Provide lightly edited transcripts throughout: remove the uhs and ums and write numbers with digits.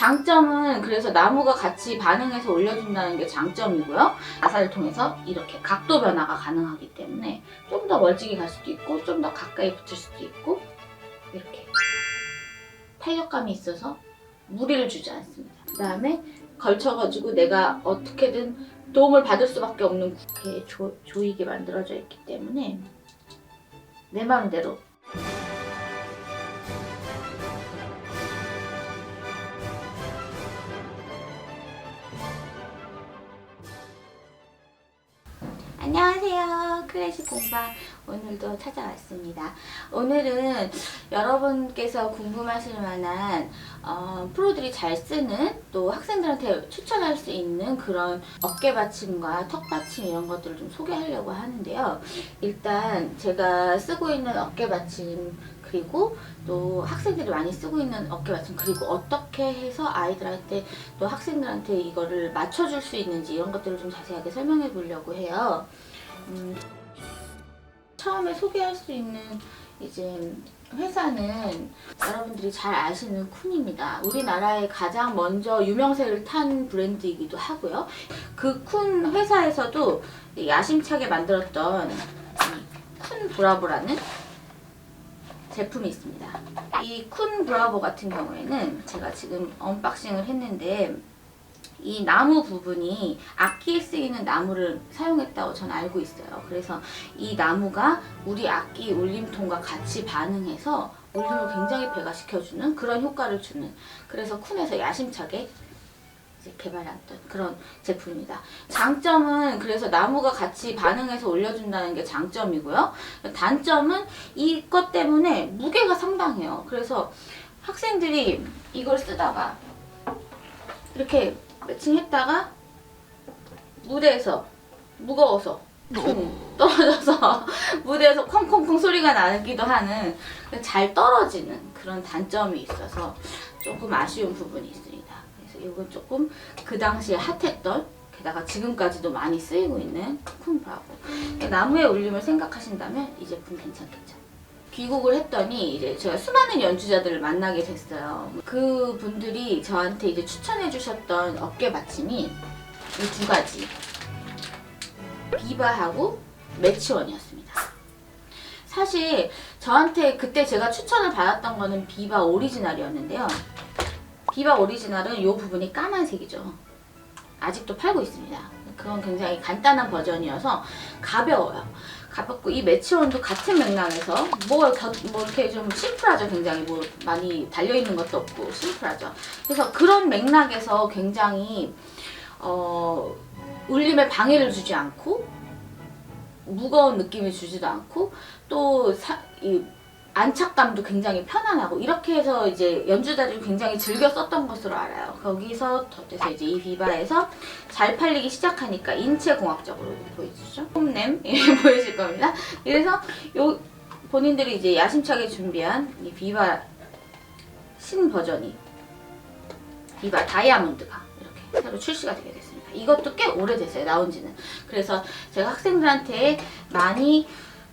장점은 그래서 나무가 같이 반응해서 올려준다는 게 장점이고요. 나사를 통해서 이렇게 각도 변화가 가능하기 때문에 좀 더 멀찍이 갈 수도 있고 좀 더 가까이 붙을 수도 있고 이렇게 탄력감이 있어서 무리를 주지 않습니다. 그 다음에 걸쳐가지고 내가 어떻게든 도움을 받을 수밖에 없는 이렇게 조이게 만들어져 있기 때문에 내 마음대로 안녕하세요. 클래식 공방 오늘도 찾아왔습니다. 오늘은 여러분께서 궁금하실 만한 프로들이 잘 쓰는 또 학생들한테 추천할 수 있는 그런 어깨 받침과 턱 받침 이런 것들을 좀 소개하려고 하는데요. 일단 제가 쓰고 있는 어깨 받침 그리고 또 학생들이 많이 쓰고 있는 어깨 받침 그리고 어떻게 해서 아이들한테 또 학생들한테 이거를 맞춰줄 수 있는지 이런 것들을 좀 자세하게 설명해 보려고 해요. 처음에 소개할 수 있는 이제 회사는 여러분들이 잘 아시는 쿤입니다. 우리나라에 가장 먼저 유명세를 탄 브랜드이기도 하고요. 그 쿤 회사에서도 야심차게 만들었던 쿤 브라보라는 제품이 있습니다. 이 쿤 브라보 같은 경우에는 제가 지금 언박싱을 했는데 이 나무 부분이 악기에 쓰이는 나무를 사용했다고 저는 알고 있어요. 그래서 이 나무가 우리 악기 울림통과 같이 반응해서 울림을 굉장히 배가시켜주는 그런 효과를 주는, 그래서 쿤에서 야심차게 이제 개발했던 그런 제품입니다. 장점은 그래서 나무가 같이 반응해서 올려준다는 게 장점이고요. 단점은 이것 때문에 무게가 상당해요. 그래서 학생들이 이걸 쓰다가 이렇게 매칭했다가 무대에서 무거워서 떨어져서 무대에서 콩콩콩 소리가 나기도 하는, 잘 떨어지는 그런 단점이 있어서 조금 아쉬운 부분이 있습니다. 그래서 이건 조금 그 당시에 핫했던, 게다가 지금까지도 많이 쓰이고 있는 쿤 브라보. 나무의 울림을 생각하신다면 이 제품 괜찮겠죠. 귀국을 했더니 이제 제가 수많은 연주자들을 만나게 됐어요. 그 분들이 저한테 이제 추천해 주셨던 어깨 받침이 이 두 가지, 비바하고 매치원이었습니다. 사실 저한테 그때 제가 추천을 받았던 거는 비바 오리지널이었는데요. 비바 오리지널은 이 부분이 까만색이죠. 아직도 팔고 있습니다. 그건 굉장히 간단한 버전이어서 가벼워요. 가볍고 이 매치원도 같은 맥락에서 뭐 이렇게 좀 심플하죠. 굉장히 뭐 많이 달려있는 것도 없고 심플하죠. 그래서 그런 맥락에서 굉장히 울림에 방해를 주지 않고 무거운 느낌을 주지도 않고 또 안착감도 굉장히 편안하고, 이렇게 해서 이제 연주자들이 굉장히 즐겨 썼던 것으로 알아요. 거기서 덧대서 이제 이 비바에서 잘 팔리기 시작하니까 인체공학적으로 보이시죠? 홈램 보이실 겁니다. 그래서 본인들이 이제 야심차게 준비한 이 비바 신 버전이 비바 다이아몬드가 이렇게 새로 출시가 되게 됐습니다. 이것도 꽤 오래됐어요, 나온 지는. 그래서 제가 학생들한테 많이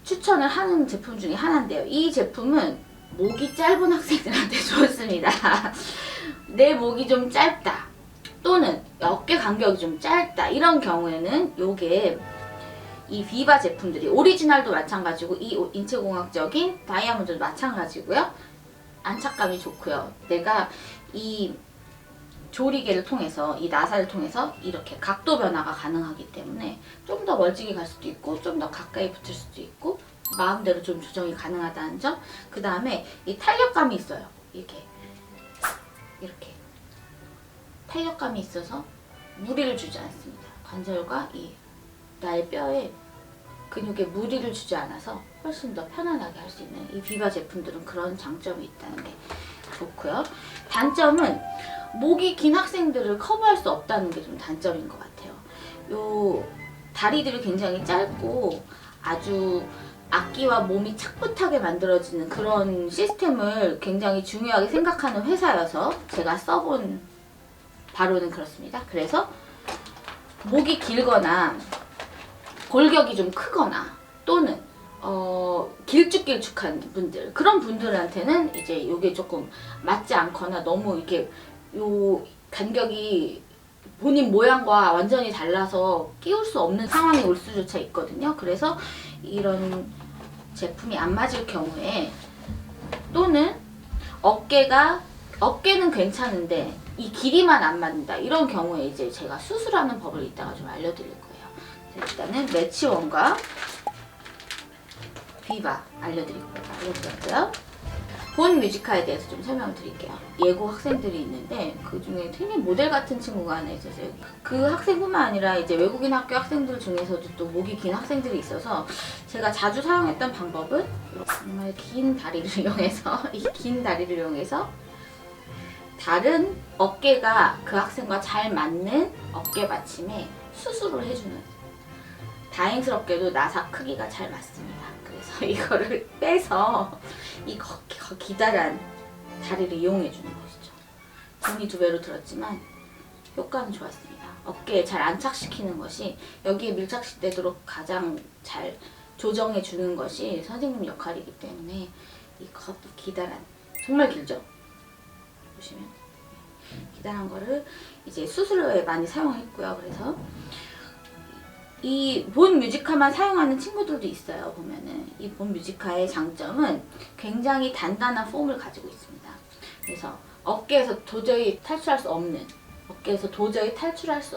추천을 하는 제품 중에 하나인데요. 이 제품은 목이 짧은 학생들한테 좋습니다. 내 목이 좀 짧다 또는 어깨 간격이 좀 짧다 이런 경우에는 요게 이 비바 제품들이 오리지널도 마찬가지고 이 인체공학적인 다이아몬드도 마찬가지고요. 안착감이 좋고요. 내가 이 조리개를 통해서 이 나사를 통해서 이렇게 각도 변화가 가능하기 때문에 좀 더 멀찍이 갈 수도 있고 좀 더 가까이 붙을 수도 있고 마음대로 좀 조정이 가능하다는 점. 그 다음에 이 탄력감이 있어요. 이렇게 탄력감이 있어서 무리를 주지 않습니다. 관절과 이 나의 뼈에 근육에 무리를 주지 않아서 훨씬 더 편안하게 할 수 있는 이 비바 제품들은 그런 장점이 있다는 게 좋고요. 단점은 목이 긴 학생들을 커버할 수 없다는 게 좀 단점인 것 같아요. 요 다리들이 굉장히 짧고 아주 악기와 몸이 착붙하게 만들어지는 그런 시스템을 굉장히 중요하게 생각하는 회사여서 제가 써본 바로는 그렇습니다. 그래서 목이 길거나 골격이 좀 크거나 또는 길쭉길쭉한 분들, 그런 분들한테는 이제 이게 조금 맞지 않거나 너무 이렇게 요 간격이 본인 모양과 완전히 달라서 끼울 수 없는 상황이 올 수조차 있거든요. 그래서 이런 제품이 안 맞을 경우에, 또는 어깨는 괜찮은데 이 길이만 안 맞는다, 이런 경우에 이제 제가 수술하는 법을 이따가 좀 알려드릴 거예요. 일단은 매치원과 비바 알려드렸고요. 본 뮤지카에 대해서 좀 설명을 드릴게요. 예고 학생들이 있는데 그 중에 트윈 모델 같은 친구가 하나 있었어요. 그 학생뿐만 아니라 이제 외국인 학교 학생들 중에서도 또 목이 긴 학생들이 있어서 제가 자주 사용했던 방법은 정말 긴 다리를 이용해서 다른 어깨가 그 학생과 잘 맞는 어깨 받침에 수술을 해주는, 다행스럽게도 나사 크기가 잘 맞습니다. 그래서 이거를 빼서 이 기다란 다리를 이용해 주는 것이죠. 돈이 2배로 들었지만 효과는 좋았습니다. 어깨에 잘 안착시키는 것이, 여기에 밀착되도록 가장 잘 조정해 주는 것이 선생님 역할이기 때문에 이 기다란, 정말 길죠? 보시면 기다란 거를 이제 수술에 많이 사용했고요. 그래서 이 본 뮤지카만 사용하는 친구들도 있어요. 보면은 이 본 뮤지카의 장점은 굉장히 단단한 폼을 가지고 있습니다. 그래서 어깨에서 도저히 탈출할 수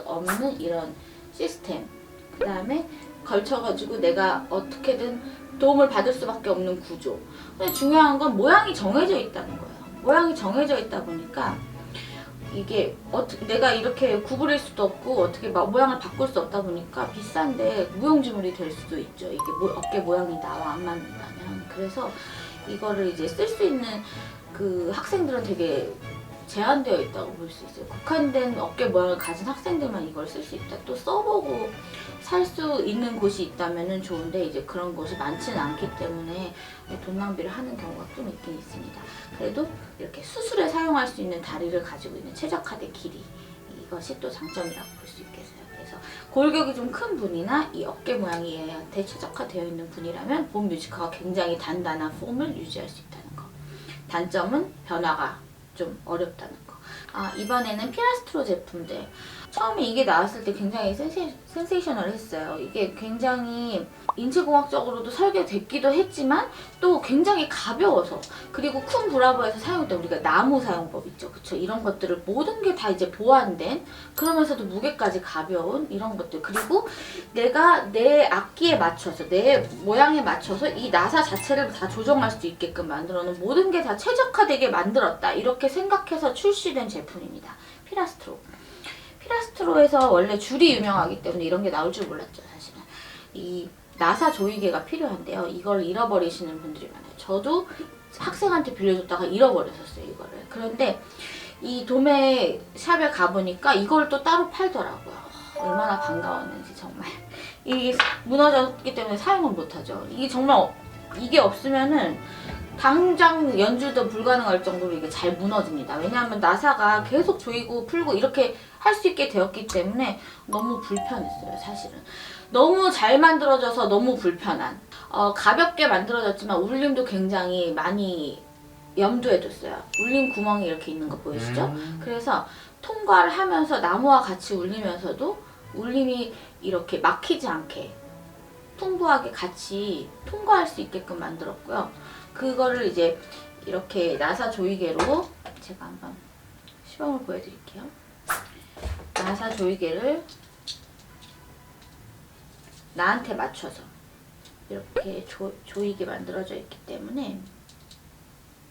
없는 이런 시스템, 그 다음에 걸쳐가지고 내가 어떻게든 도움을 받을 수밖에 없는 구조. 근데 중요한 건 모양이 정해져 있다는 거예요. 모양이 정해져 있다 보니까 이게 내가 이렇게 구부릴 수도 없고 어떻게 모양을 바꿀 수 없다 보니까 비싼데 무용지물이 될 수도 있죠. 이게 어깨 모양이 나와 안 맞는다면. 그래서 이거를 이제 쓸 수 있는 그 학생들은 되게 제한되어 있다고 볼 수 있어요. 국한된 어깨 모양을 가진 학생들만 이걸 쓸 수 있다. 또 써보고 살 수 있는 곳이 있다면 좋은데 이제 그런 곳이 많지는 않기 때문에 돈 낭비를 하는 경우가 좀 있긴 있습니다. 그래도 이렇게 수술에 사용할 수 있는 다리를 가지고 있는 최적화된 길이, 이것이 또 장점이라고 볼 수 있겠어요. 그래서 골격이 좀 큰 분이나 이 어깨 모양이 얘한테 최적화되어 있는 분이라면 본 뮤지카가 굉장히 단단한 폼을 유지할 수 있다는 거. 단점은 변화가 좀 어렵다는 거. 이번에는 피라스트로 제품들. 처음에 이게 나왔을 때 굉장히 센세이셔널했어요. 이게 굉장히 인체공학적으로도 설계됐기도 했지만 또 굉장히 가벼워서, 그리고 큰 브라보에서 사용했던 우리가 나무 사용법 있죠. 그쵸? 이런 것들을 모든 게 다 이제 보완된, 그러면서도 무게까지 가벼운 이런 것들. 그리고 내가 내 악기에 맞춰서, 내 모양에 맞춰서 이 나사 자체를 다 조정할 수 있게끔 만들어 놓은, 모든 게 다 최적화되게 만들었다, 이렇게 생각해서 출시된 제품입니다. 피라스트로에서 원래 줄이 유명하기 때문에 이런 게 나올 줄 몰랐죠. 사실은 이 나사 조이개가 필요한데요. 이걸 잃어버리시는 분들이 많아요. 저도 학생한테 빌려줬다가 잃어버렸었어요, 이거를. 그런데 이 도매 샵에 가보니까 이걸 또 따로 팔더라고요. 얼마나 반가웠는지 정말. 이게 무너졌기 때문에 사용을 못하죠. 이게 정말, 이게 없으면은 당장 연주도 불가능할 정도로 이게 잘 무너집니다. 왜냐하면 나사가 계속 조이고 풀고 이렇게 할 수 있게 되었기 때문에 너무 불편했어요, 사실은. 너무 잘 만들어져서 너무 불편한. 가볍게 만들어졌지만 울림도 굉장히 많이 염두해뒀어요. 울림 구멍이 이렇게 있는 거 보이시죠? 그래서 통과를 하면서 나무와 같이 울리면서도 울림이 이렇게 막히지 않게 풍부하게 같이 통과할 수 있게끔 만들었고요. 그거를 이제 이렇게 나사 조이개로 제가 한번 시범을 보여드릴게요. 나사 조이개를 나한테 맞춰서 이렇게 조이게 만들어져 있기 때문에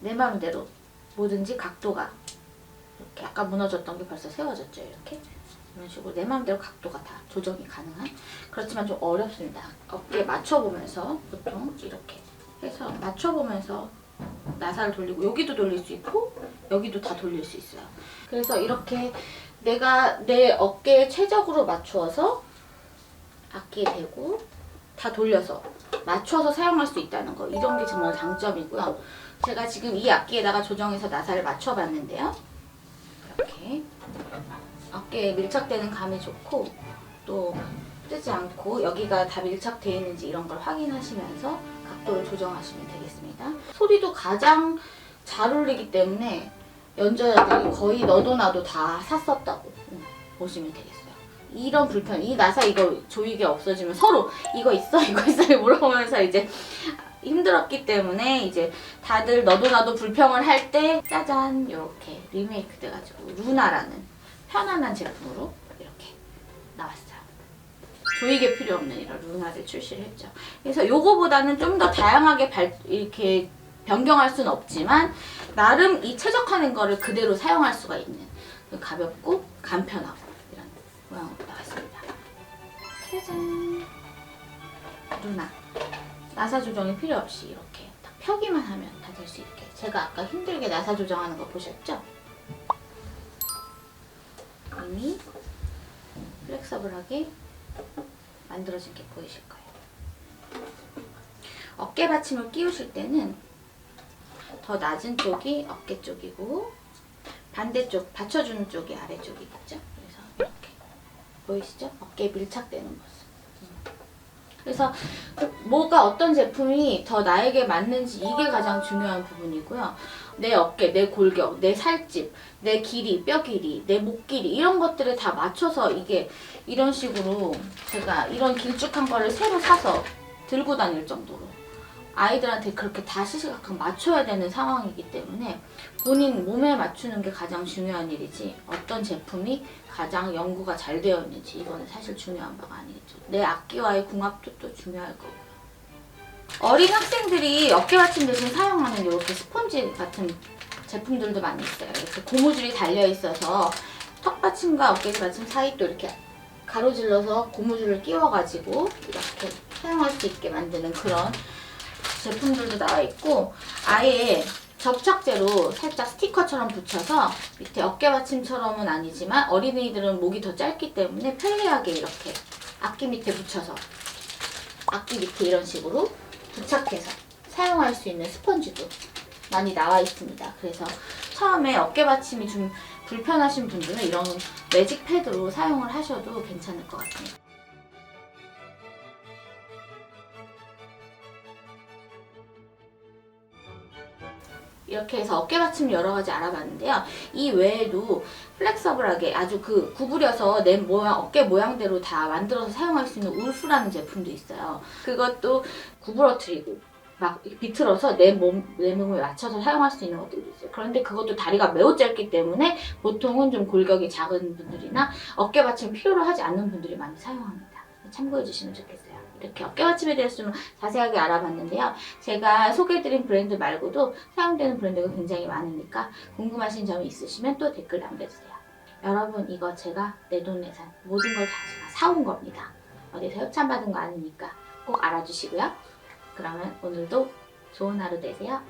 내 마음대로 뭐든지 각도가 이렇게 아까 무너졌던 게 벌써 세워졌죠. 이렇게 이런 식으로 내 마음대로 각도가 다 조정이 가능한. 그렇지만 좀 어렵습니다. 어깨에 맞춰보면서 보통 이렇게 해서 맞춰보면서 나사를 돌리고, 여기도 돌릴 수 있고 여기도 다 돌릴 수 있어요. 그래서 이렇게 내가 내 어깨에 최적으로 맞추어서 악기에 대고 다 돌려서 맞춰서 사용할 수 있다는 거, 이런 게 정말 장점이고요. 제가 지금 이 악기에다가 조정해서 나사를 맞춰봤는데요. 이렇게 어깨에 밀착되는 감이 좋고 또 뜨지 않고 여기가 다 밀착되어 있는지 이런 걸 확인하시면서 각도를 조정하시면 되겠습니다. 소리도 가장 잘 울리기 때문에 연주자들이 거의 너도 나도 다 샀었다고 보시면 되겠어요. 이런 불편, 이 나사 이거 조이개 없어지면 서로 이거 있어 물어보면서 이제 힘들었기 때문에 이제 다들 너도 나도 불평을 할 때 짜잔 이렇게 리메이크 돼가지고 루나라는 편안한 제품으로 이렇게 나왔어요. 조이개 필요 없는 이런 루나를 출시를 했죠. 그래서 요거보다는 좀 더 다양하게 이렇게 변경할 수는 없지만 나름 이 최적화된 거를 그대로 사용할 수가 있는 가볍고 간편하고 이런 모양으로 나왔습니다. 짜잔! 루나. 나사 조정이 필요 없이 이렇게 딱 펴기만 하면 다 될 수 있게. 제가 아까 힘들게 나사 조정하는 거 보셨죠? 이미 플렉서블하게 만들어진 게 보이실 거예요. 어깨 받침을 끼우실 때는 더 낮은 쪽이 어깨 쪽이고 반대쪽 받쳐주는 쪽이 아래쪽이겠죠? 그래서 이렇게 보이시죠? 어깨에 밀착되는 모습. 그래서 뭐가 어떤 제품이 더 나에게 맞는지 이게 가장 중요한 부분이고요. 내 어깨, 내 골격, 내 살집, 내 길이, 뼈 길이, 내 목 길이 이런 것들을 다 맞춰서 이게 이런 식으로 제가 이런 길쭉한 거를 새로 사서 들고 다닐 정도로 아이들한테 그렇게 다 시시각각 맞춰야 되는 상황이기 때문에 본인 몸에 맞추는 게 가장 중요한 일이지 어떤 제품이 가장 연구가 잘 되어 있는지 이거는 사실 중요한 바가 아니겠죠. 내 악기와의 궁합도 또 중요할 거고요. 어린 학생들이 어깨받침 대신 사용하는 이렇게 스펀지 같은 제품들도 많이 있어요. 이렇게 고무줄이 달려 있어서 턱받침과 어깨받침 사이 또 이렇게 가로질러서 고무줄을 끼워가지고 이렇게 사용할 수 있게 만드는 그런 제품들도 나와 있고 아예 접착제로 살짝 스티커처럼 붙여서 밑에 어깨받침처럼은 아니지만 어린이들은 목이 더 짧기 때문에 편리하게 이렇게 악기 밑에 붙여서 악기 밑에 이런 식으로 부착해서 사용할 수 있는 스펀지도 많이 나와 있습니다. 그래서 처음에 어깨받침이 좀 불편하신 분들은 이런 매직 패드로 사용을 하셔도 괜찮을 것 같습니다. 이렇게 해서 어깨받침 여러 가지 알아봤는데요. 이 외에도 플렉서블하게 아주 구부려서 내 모양, 어깨 모양대로 다 만들어서 사용할 수 있는 울프라는 제품도 있어요. 그것도 구부러뜨리고 막 비틀어서 내 몸에 맞춰서 사용할 수 있는 것들도 있어요. 그런데 그것도 다리가 매우 짧기 때문에 보통은 좀 골격이 작은 분들이나 어깨받침 필요로 하지 않는 분들이 많이 사용합니다. 참고해 주시면 좋겠어요. 이렇게 어깨받침에 대해서 좀 자세하게 알아봤는데요. 제가 소개해드린 브랜드 말고도 사용되는 브랜드가 굉장히 많으니까 궁금하신 점이 있으시면 또 댓글 남겨주세요. 여러분 이거 제가 내돈내산 모든 걸 다 제가 사온 겁니다. 어디서 협찬받은 거 아니니까 꼭 알아주시고요. 그러면 오늘도 좋은 하루 되세요.